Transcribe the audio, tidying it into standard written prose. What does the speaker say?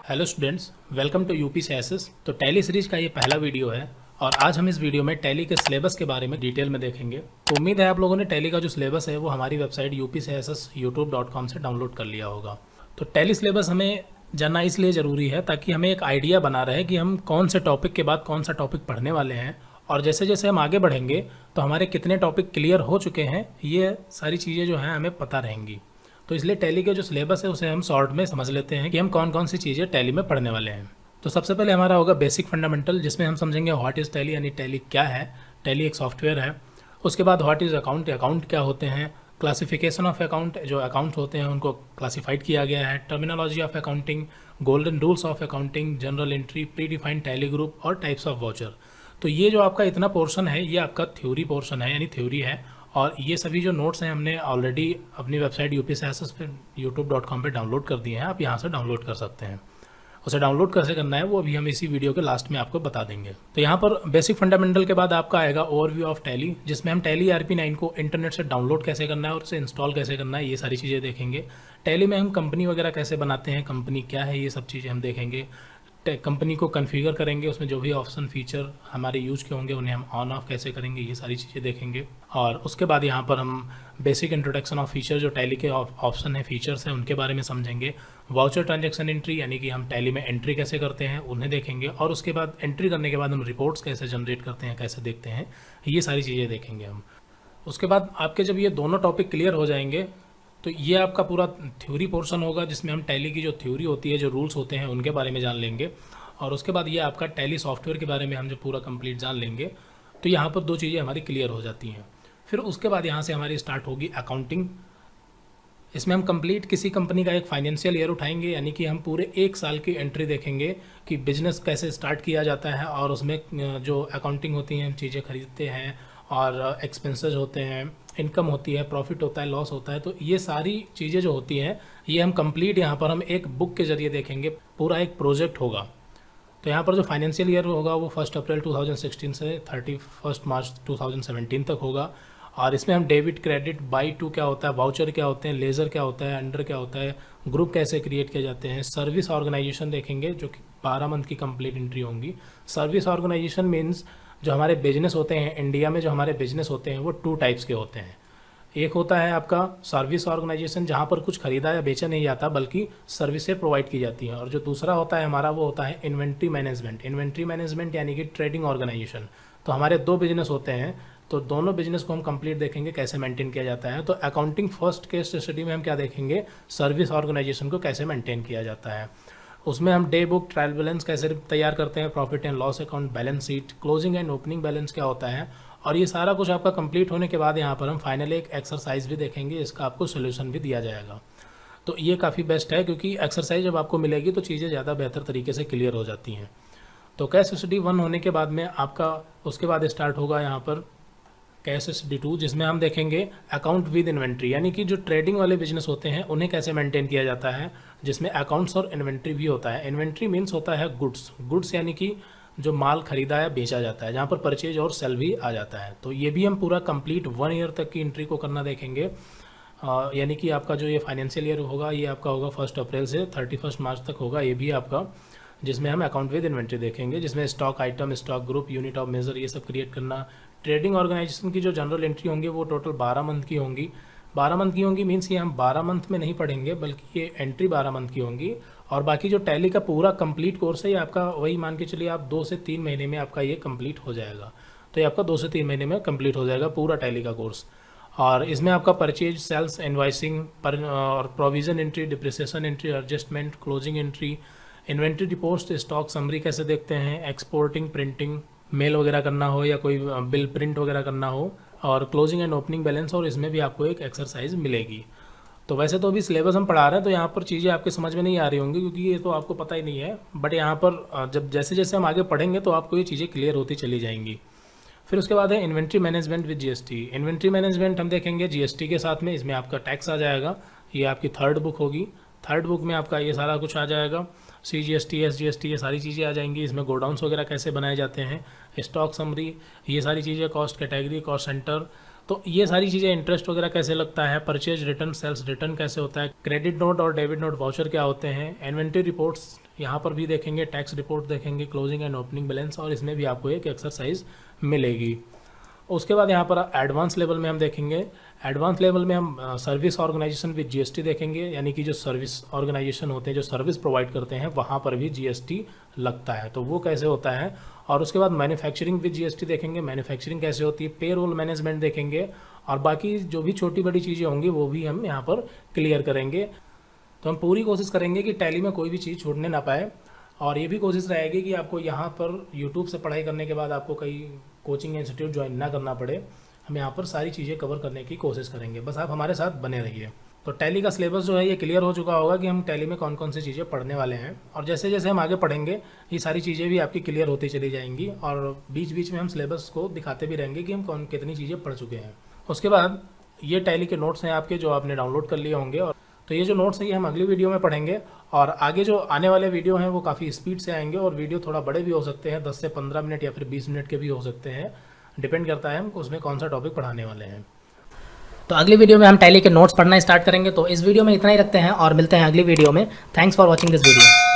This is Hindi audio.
Hello students, welcome to UP CSS. तो टैली सीरीज का ये पहला वीडियो है और आज हम इस वीडियो में टैली के सिलेबस के बारे में डिटेल में देखेंगे। तो उम्मीद है आप लोगों ने टैली का जो सिलेबस है वो हमारी वेबसाइट upcss.youtube.com से डाउनलोड कर लिया होगा। तो टैली सिलेबस हमें जानना इसलिए ज़रूरी है ताकि हमें एक आइडिया बना रहे कि हम कौन से टॉपिक के बाद कौन सा टॉपिक पढ़ने वाले हैं, और जैसे जैसे हम आगे बढ़ेंगे तो हमारे कितने टॉपिक क्लियर हो चुके हैं, ये सारी चीज़ें जो हैं हमें पता रहेंगी। तो इसलिए टैली के जो सिलेबस है उसे हम शॉर्ट में समझ लेते हैं कि हम कौन कौन सी चीज़ें टैली में पढ़ने वाले हैं। तो सबसे पहले हमारा होगा बेसिक फंडामेंटल, जिसमें हम समझेंगे व्हाट इज़ टैली, यानी टैली क्या है। टैली एक सॉफ्टवेयर है। उसके बाद व्हाट इज़ अकाउंट, अकाउंट क्या होते हैं। क्लासिफिकेशन ऑफ अकाउंट, जो अकाउंट होते हैं उनको क्लासिफाइड किया गया है। Terminology of accounting, golden rules of accounting, general entry, pre defined tally group और टाइप्स ऑफ वाउचर। तो ये जो आपका इतना पोर्शन है ये आपका थ्योरी पोर्शन है, यानी थ्योरी है। और ये सभी जो नोट्स हैं हमने ऑलरेडी अपनी वेबसाइट यूपीसीएसएस पे youtube.com पे डाउनलोड कर दिए हैं। आप यहाँ से डाउनलोड कर सकते हैं। उसे डाउनलोड कैसे करना है वो अभी हम इसी वीडियो के लास्ट में आपको बता देंगे। तो यहाँ पर बेसिक फंडामेंटल के बाद आपका आएगा ओवरव्यू ऑफ टैली, जिसमें हम टैली ERP9 को इंटरनेट से डाउनलोड कैसे करना है और उसे इंस्टॉल कैसे करना है, ये सारी चीज़ें देखेंगे। टैली में हम कंपनी वगैरह कैसे बनाते हैं, कंपनी क्या है, ये सब चीज़ें हम देखेंगे। कंपनी को कॉन्फ़िगर करेंगे, उसमें जो भी ऑप्शन फीचर हमारे यूज के होंगे उन्हें हम ऑन ऑफ कैसे करेंगे, ये सारी चीज़ें देखेंगे। और उसके बाद यहाँ पर हम बेसिक इंट्रोडक्शन ऑफ फीचर, जो टैली के ऑप्शन है, फीचर्स हैं, उनके बारे में समझेंगे। वाउचर ट्रांजैक्शन एंट्री, यानी कि हम टैली में एंट्री कैसे करते हैं उन्हें देखेंगे। और उसके बाद एंट्री करने के बाद हम रिपोर्ट्स कैसे जनरेट करते हैं, कैसे देखते हैं, ये सारी चीज़ें देखेंगे हम। उसके बाद आपके जब ये दोनों टॉपिक क्लियर हो जाएंगे तो ये आपका पूरा थ्योरी पोर्शन होगा, जिसमें हम टैली की जो थ्योरी होती है, जो रूल्स होते हैं, उनके बारे में जान लेंगे। और उसके बाद ये आपका टैली सॉफ्टवेयर के बारे में हम जब पूरा कंप्लीट जान लेंगे तो यहाँ पर दो चीज़ें हमारी क्लियर हो जाती हैं। फिर उसके बाद यहाँ से हमारी स्टार्ट होगी अकाउंटिंग। इसमें हम कंप्लीट किसी कंपनी का एक फाइनेंशियल ईयर उठाएंगे, यानी कि हम पूरे एक साल की एंट्री देखेंगे कि बिजनेस कैसे स्टार्ट किया जाता है, और उसमें जो अकाउंटिंग होती हैं, हम चीज़ें खरीदते हैं और एक्सपेंसेस होते हैं, इनकम होती है, प्रॉफिट होता है, लॉस होता है। तो ये सारी चीज़ें जो होती हैं ये हम कंप्लीट यहाँ पर हम एक बुक के ज़रिए देखेंगे। पूरा एक प्रोजेक्ट होगा। तो यहाँ पर जो फाइनेंशियल ईयर होगा वो 1 अप्रैल 2016 से 31 मार्च 2017 तक होगा। और इसमें हम डेबिट, क्रेडिट, बाई टू क्या होता है, वाउचर क्या होते हैं, लेज़र क्या होता है, अंडर क्या होता है, ग्रुप कैसे क्रिएट किए जाते हैं, सर्विस ऑर्गेनाइजेशन देखेंगे, जो कि 12 मंथ की कंप्लीट एंट्री होंगी। सर्विस ऑर्गेनाइजेशन मीन्स जो हमारे बिजनेस होते हैं इंडिया में, जो हमारे बिजनेस होते हैं वो 2 टाइप्स के होते हैं। एक होता है आपका सर्विस ऑर्गेनाइजेशन, जहाँ पर कुछ खरीदा या बेचा नहीं जाता बल्कि सर्विसेज प्रोवाइड की जाती हैं। और जो दूसरा होता है हमारा वो होता है इन्वेंट्री मैनेजमेंट। इन्वेंट्री मैनेजमेंट यानी कि ट्रेडिंग ऑर्गेनाइजेशन। तो हमारे 2 बिजनेस होते हैं, तो दोनों बिजनेस को हम कंप्लीट देखेंगे कैसे मेंटेन किया जाता है। तो अकाउंटिंग फर्स्ट केस स्टडी में हम क्या देखेंगे, सर्विस ऑर्गेनाइजेशन को कैसे मेंटेन किया जाता है। उसमें हम डे बुक, ट्रायल बैलेंस कैसे तैयार करते हैं, profit and loss account, balance sheet, closing and opening balance क्या होता है। और ये सारा कुछ आपका कंप्लीट होने के बाद यहाँ पर हम फाइनली एक एक्सरसाइज भी देखेंगे, इसका आपको सोल्यूशन भी दिया जाएगा। तो ये काफ़ी बेस्ट है, क्योंकि एक्सरसाइज जब आपको मिलेगी तो चीज़ें ज़्यादा बेहतर तरीके से क्लियर हो जाती हैं। तो कैश स्टडी 1 होने के बाद में आपका उसके बाद स्टार्ट होगा यहाँ पर कैश स्टडी 2, जिसमें हम देखेंगे अकाउंट विद इन्वेंट्री, यानी कि जो ट्रेडिंग वाले बिजनेस होते हैं उन्हें कैसे मेंटेन किया जाता है, जिसमें अकाउंट्स और इन्वेंट्री भी होता है। इन्वेंट्री मीन्स होता है गुड्स, गुड्स यानी कि जो माल खरीदा या बेचा जाता है, जहाँ पर परचेज और सेल भी आ जाता है। तो ये भी हम पूरा कंप्लीट 1 ईयर तक की एंट्री को करना देखेंगे। यानी कि आपका जो ये फाइनेंशियल ईयर होगा ये आपका होगा 1 अप्रैल से 31 मार्च तक होगा ये भी आपका, जिसमें हम अकाउंट विद इन्वेंट्री देखेंगे, जिसमें stock item, stock group, unit of measure, ये सब क्रिएट करना। ट्रेडिंग ऑर्गेनाइजेशन की जो जनरल एंट्री होंगी वो टोटल 12 मंथ की होंगी। 12 मंथ की होंगी मीन्स ये हम 12 मंथ में नहीं पढ़ेंगे, बल्कि ये एंट्री 12 मंथ की होंगी। और बाकी जो टैली का पूरा कंप्लीट कोर्स है ये आपका वही मान के चलिए आप 2 से 3 महीने में आपका ये कंप्लीट हो जाएगा। तो ये आपका 2 से 3 महीने में कंप्लीट हो जाएगा पूरा टैली का कोर्स। और इसमें आपका परचेज, सेल्स, इनवॉइसिंग और provision entry, depreciation entry, adjustment, closing entry, inventory reports, stock summary कैसे देखते हैं, एक्सपोर्टिंग, प्रिंटिंग, मेल वगैरह करना हो या कोई बिल प्रिंट वगैरह करना हो, और क्लोजिंग एंड ओपनिंग बैलेंस। और इसमें भी आपको एक एक्सरसाइज मिलेगी। तो वैसे तो अभी सिलेबस हम पढ़ा रहे हैं तो यहाँ पर चीज़ें आपके समझ में नहीं आ रही होंगी, क्योंकि ये तो आपको पता ही नहीं है। बट यहाँ पर जब जैसे जैसे हम आगे पढ़ेंगे तो आपको ये चीज़ें क्लियर होती चली जाएंगी। फिर उसके बाद है inventory management with GST. Inventory management हम देखेंगे जीएसटी के साथ में, इसमें आपका टैक्स आ जाएगा। ये आपकी 3rd बुक होगी। 3rd बुक में आपका ये सारा कुछ आ जाएगा, CGST, SGST, ये सारी चीज़ें आ जाएंगी। इसमें गोडाउन्स वगैरह कैसे बनाए जाते हैं, स्टॉक समरी, ये सारी चीज़ें, कॉस्ट कैटेगरी, कॉस्ट सेंटर, तो ये सारी चीज़ें, इंटरेस्ट वगैरह कैसे लगता है, परचेज रिटर्न, सेल्स रिटर्न कैसे होता है, क्रेडिट नोट और डेबिट नोट वाउचर क्या होते हैं, इन्वेंटरी रिपोर्ट्स यहाँ पर भी देखेंगे, टैक्स रिपोर्ट देखेंगे, क्लोजिंग एंड ओपनिंग बैलेंस, और इसमें भी आपको एक एक्सरसाइज मिलेगी। उसके बाद यहाँ पर एडवांस लेवल में हम देखेंगे, एडवांस लेवल में हम सर्विस ऑर्गेनाइजेशन विद जीएसटी देखेंगे, यानी कि जो सर्विस ऑर्गेनाइजेशन होते हैं जो सर्विस प्रोवाइड करते हैं वहाँ पर भी जीएसटी लगता है, तो वो कैसे होता है। और उसके बाद मैन्युफैक्चरिंग विद जीएसटी देखेंगे, मैन्युफैक्चरिंग कैसे होती है, पे रोल मैनेजमेंट देखेंगे, और बाकी जो भी छोटी बड़ी चीज़ें होंगी वो भी हम यहाँ पर क्लियर करेंगे। तो हम पूरी कोशिश करेंगे कि टैली में कोई भी चीज़ छूटने ना पाए, और ये भी कोशिश रहेगी कि आपको यहाँ पर यूट्यूब से पढ़ाई करने के बाद आपको कई कोचिंग इंस्टीट्यूट ज्वाइन ना करना पड़े। हम यहाँ पर सारी चीज़ें कवर करने की कोशिश करेंगे, बस आप हमारे साथ बने रहिए। तो टैली का सिलेबस जो है ये क्लियर हो चुका होगा कि हम टैली में कौन कौन सी चीज़ें पढ़ने वाले हैं, और जैसे जैसे हम आगे पढ़ेंगे ये सारी चीज़ें भी आपकी क्लियर होती चली जाएंगी, और बीच बीच में हम सिलेबस को दिखाते भी रहेंगे कि हम कितनी चीज़ें पढ़ चुके हैं। उसके बाद ये टैली के नोट्स हैं आपके, जो आपने डाउनलोड कर लिए होंगे, और तो ये जो नोट्स हैं ये हम अगली वीडियो में पढ़ेंगे, और आगे जो आने वाले वीडियो हैं वो काफ़ी स्पीड से आएंगे, और वीडियो थोड़ा बड़े भी हो सकते हैं, 10 से 15 मिनट या फिर 20 मिनट के भी हो सकते हैं, डिपेंड करता है हम उसमें कौन सा टॉपिक पढ़ाने वाले हैं। तो अगली वीडियो में हम टैली के नोट्स पढ़ना स्टार्ट करेंगे। तो इस वीडियो में इतना ही रखते हैं और मिलते हैं अगली वीडियो में। Thanks for watching this video.